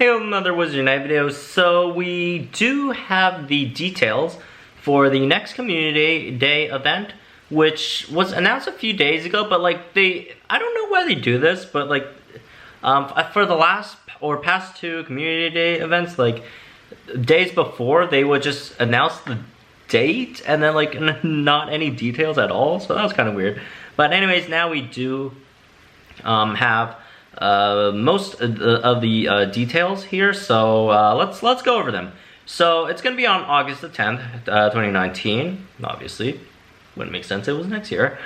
Hey, another Wizard Unite video. So we do have the details for the next Community Day event, which was announced a few days ago, but like I don't know why they do this, but like for the past two Community Day events, like days before, they would just announce the date and then like not any details at all, so that was kind of weird. But anyways, now we do have most of the details here, so let's go over them. So it's gonna be on August the 10th, 2019. Obviously, wouldn't make sense, it was next year.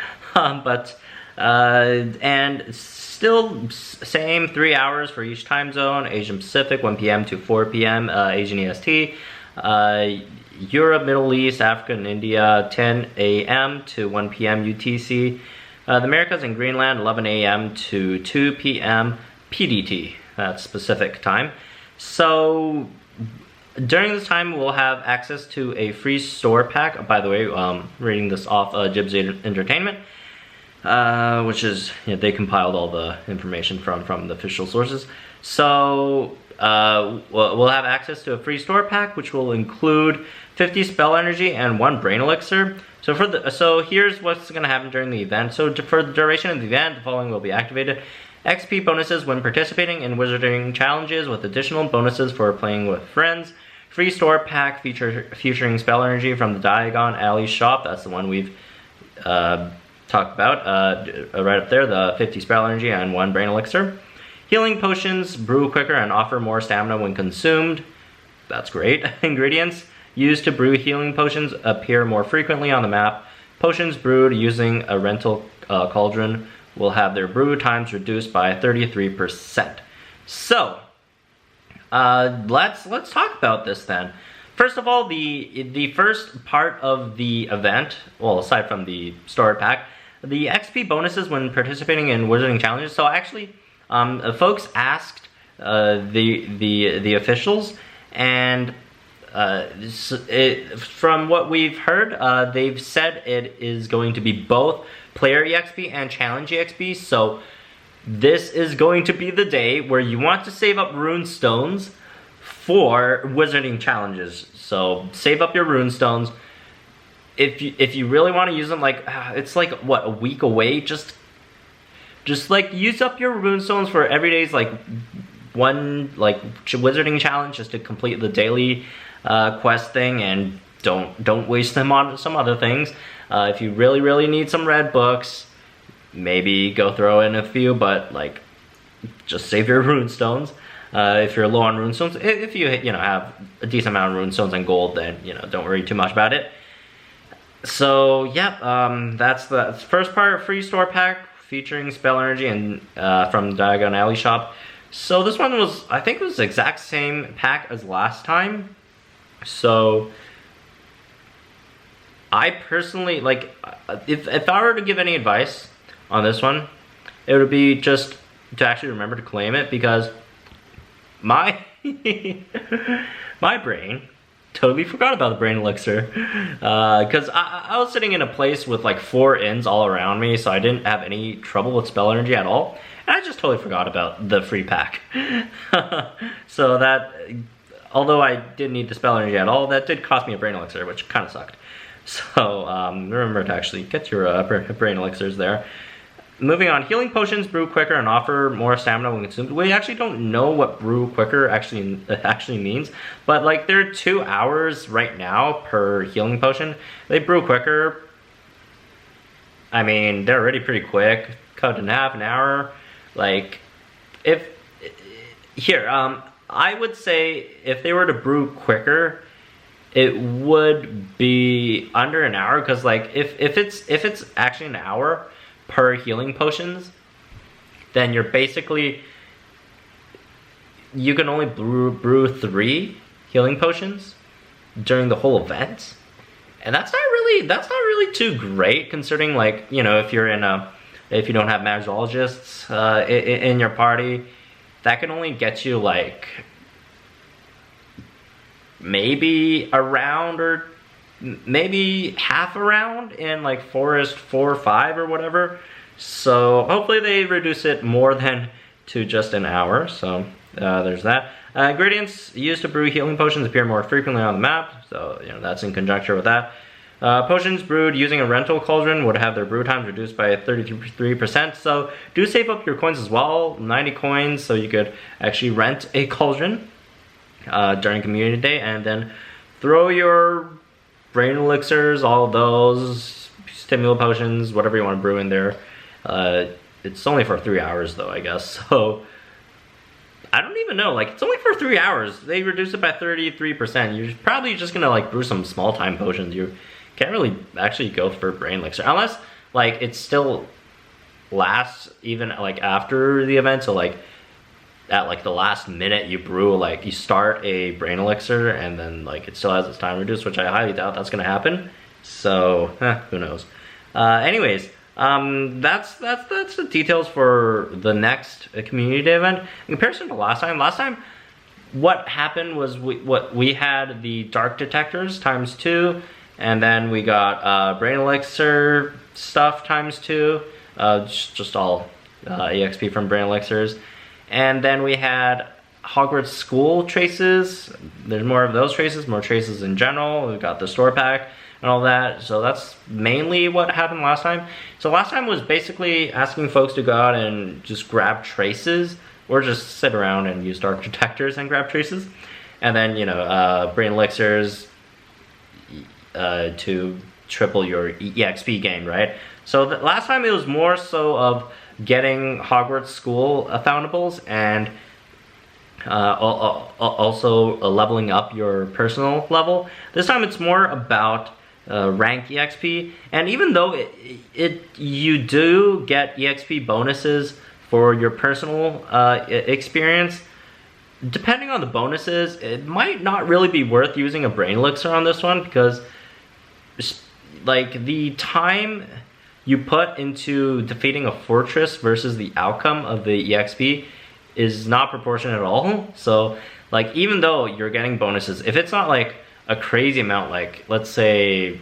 And still same 3 hours for each time zone: Asian Pacific 1 p.m. to 4 p.m. Asian EST, Europe, Middle East, Africa, and India 10 a.m. to 1 p.m. UTC. The Americas and Greenland 11 a.m. to 2 p.m. PDT, that's Pacific time. So during this time we'll have access to a free store pack. By the way, reading this off Jibs Entertainment, which is, you know, they compiled all the information from the official sources. So we'll have access to a free store pack, which will include 50 spell energy and 1 brain elixir. So here's what's going to happen during the event. So for the duration of the event, the following will be activated: XP bonuses when participating in wizarding challenges with additional bonuses for playing with friends. Free store pack featuring spell energy from the Diagon Alley shop. That's the one we've talked about right up there. The 50 spell energy and 1 brain elixir. Healing potions brew quicker and offer more stamina when consumed. That's great. Ingredients used to brew healing potions appear more frequently on the map. Potions brewed using a rental cauldron will have their brew times reduced by 33%. So let's talk about this then. First of all, the first part of the event, well, aside from the store pack, the XP bonuses when participating in wizarding challenges. So actually, folks asked the officials, and from what we've heard, they've said it is going to be both player EXP and challenge EXP. So this is going to be the day where you want to save up rune stones for wizarding challenges. So save up your rune stones. If you really want to use them, like it's like what, a week away, just like use up your rune stones for every day's like one like wizarding challenge, just to complete the daily quest thing, and don't waste them on some other things. If you really need some red books, maybe go throw in a few, but like just save your rune stones. If you're low on rune stones, if you have a decent amount of rune stones and gold, then don't worry too much about it. So yeah, that's the first part. Free store pack featuring spell energy and from the Diagon Alley shop. So this one was, I think it was the exact same pack as last time. So I personally, like, if I were to give any advice on this one, it would be just to actually remember to claim it, because my my brain totally forgot about the brain elixir, because I was sitting in a place with like 4 inns all around me, so I didn't have any trouble with spell energy at all, and I just totally forgot about the free pack. So that, although I didn't need the spell energy at all, that did cost me a brain elixir, which kind of sucked. So remember to actually get your brain elixirs there. Moving on, healing potions brew quicker and offer more stamina when consumed. We actually don't know what brew quicker actually means, but like they're 2 hours right now per healing potion. They brew quicker. I mean, they're already pretty quick. Cut in half, an hour. Like, I would say if they were to brew quicker, it would be under an hour, because like if it's actually an hour per healing potions, then you can only brew 3 healing potions during the whole event, and that's not really too great, considering, like, if you don't have Magologists in your party, that can only get you like maybe a round, or maybe half a round in like Forest 4 or 5 or whatever. So hopefully they reduce it more than to just an hour. So there's that. Ingredients used to brew healing potions appear more frequently on the map, so that's in conjecture with that. Potions brewed using a rental cauldron would have their brew times reduced by 33%, so do save up your coins as well, 90 coins, so you could actually rent a cauldron during community day, and then throw your brain elixirs, all of those, stimulant potions, whatever you want to brew in there. It's only for 3 hours though, I guess, so I don't even know, like, it's only for 3 hours. They reduce it by 33%. You're probably just gonna like brew some small time potions. You can't really actually go for brain elixir unless like it still lasts even like after the event. So like at like the last minute you brew, like you start a brain elixir and then like it still has its time reduced, which I highly doubt that's gonna happen. So who knows. Anyways, that's the details for the next community day event. In comparison to last time, what happened was we had the dark detectors ×2, and then we got brain elixir stuff ×2, just all EXP from brain elixirs, and then we had Hogwarts School traces. There's more of those traces, more traces in general. We got the store pack and all that, so that's mainly what happened last time. So last time was basically asking folks to go out and just grab traces, or just sit around and use dark detectors and grab traces, and then brain elixirs to triple your EXP gain, right? So last time it was more so of getting Hogwarts School foundables and also leveling up your personal level. This time it's more about rank EXP, and even though you do get EXP bonuses for your personal experience, depending on the bonuses, it might not really be worth using a brain elixir on this one, because like the time you put into defeating a fortress versus the outcome of the EXP is not proportionate at all. So like even though you're getting bonuses, if it's not like a crazy amount, like let's say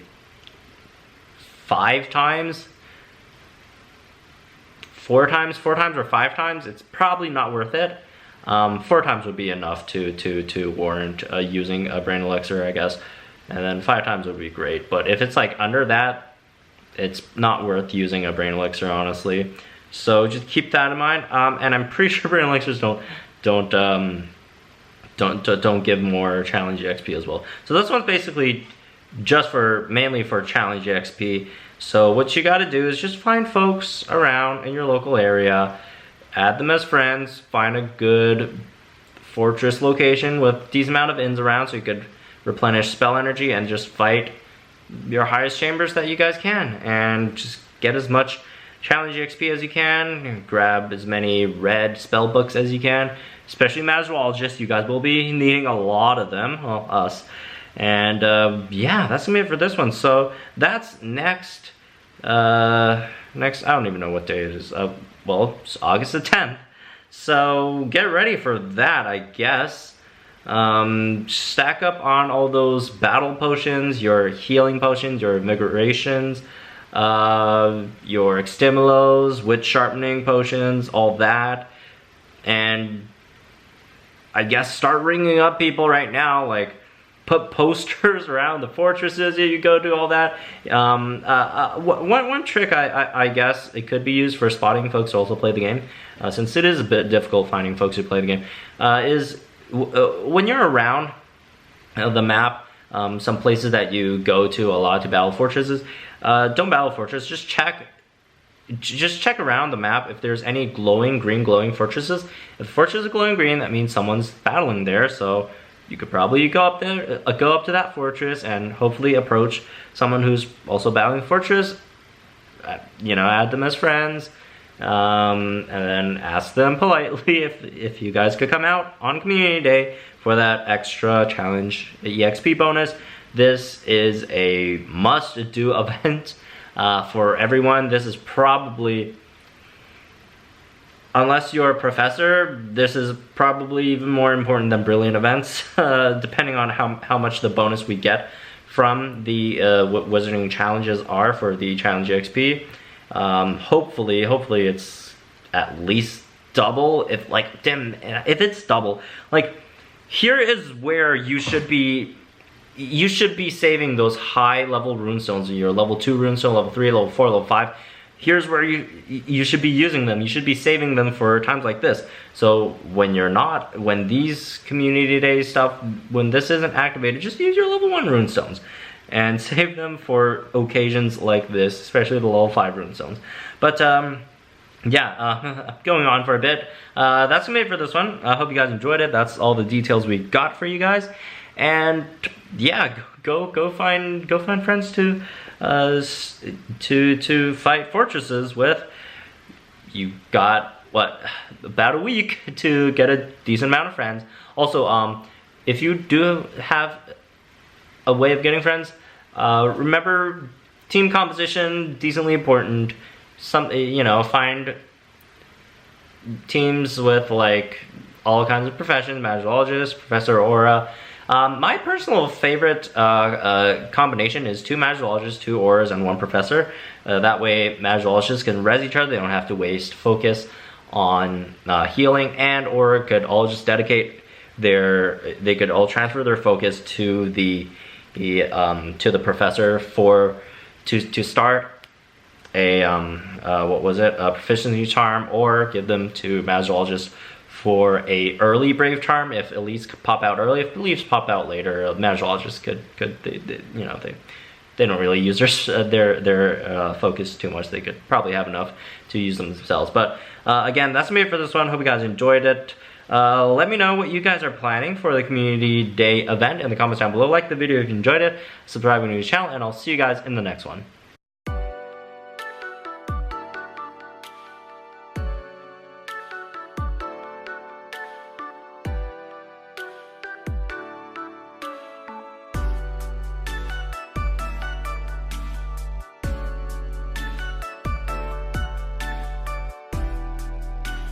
5 times, 4 times or 5 times, it's probably not worth it. 4 times would be enough to warrant using a brain elixir, I guess, and then 5 times would be great. But if it's like under that, it's not worth using a brain elixir, honestly. So just keep that in mind. And I'm pretty sure brain elixirs don't give more challenge EXP as well. So this one's basically just mainly for challenge EXP. So what you got to do is just find folks around in your local area, add them as friends, find a good fortress location with decent amount of inns around so you could replenish spell energy and just fight your highest chambers that you guys can, and just get as much challenge EXP as you can, grab as many red spell books as you can, especially Magicologist. You guys will be needing a lot of them, well, us. And yeah, that's gonna be it for this one. So that's next, I don't even know what day it is. Well, it's August the 10th. So get ready for that, I guess. Stack up on all those battle potions, your healing potions, your invigorations, your extimulos, witch sharpening potions, all that. And I guess start ringing up people right now, like put posters around the fortresses that you go to, all that. One trick I guess it could be used for spotting folks who also play the game, since it is a bit difficult finding folks who play the game, is when you're around the map, some places that you go to a lot to battle fortresses, don't battle fortress, just check around the map if there's any glowing green fortresses. If the fortress is glowing green, that means someone's battling there, so you could probably go up there, go up to that fortress and hopefully approach someone who's also battling the fortress, add them as friends, and then ask them politely if you guys could come out on community day for that extra challenge EXP bonus. This is a must-do event for everyone. This is probably, unless you're a professor, this is probably even more important than brilliant events, depending on how much the bonus we get from the wizarding challenges are for the challenge EXP. Hopefully it's at least double, if like, damn, if it's double, like, here is where you should be saving those high level runestones in your level 2 runestone, level 3, level 4, level 5. Here's where you should be using them. You should be saving them for times like this. So when these community day stuff, when this isn't activated, just use your level 1 runestones and save them for occasions like this, especially the level 5 runestones. But yeah, going on for a bit. That's gonna be it for this one. I hope you guys enjoyed it. That's all the details we got for you guys. And yeah, go find friends to fight fortresses with. You got what, about a week to get a decent amount of friends. Also, if you do have a way of getting friends, remember team composition, decently important. Find teams with like all kinds of professions, Magologist, Professor Aura. My personal favorite combination is 2 Magologists, 2 Auras, and 1 Professor. That way Magologists can res each other, they don't have to waste focus on healing, and Aura could all just dedicate they could all transfer their focus to the Professor to start a a proficiency charm, or give them to Magologist for a early Brave Charm if elites pop out early. If elites pop out later, Magologists they don't really use their focus too much. They could probably have enough to use them themselves. But again, that's me for this one. Hope you guys enjoyed it. Let me know what you guys are planning for the Community Day event in the comments down below. Like the video if you enjoyed it, subscribe to the channel, and I'll see you guys in the next one.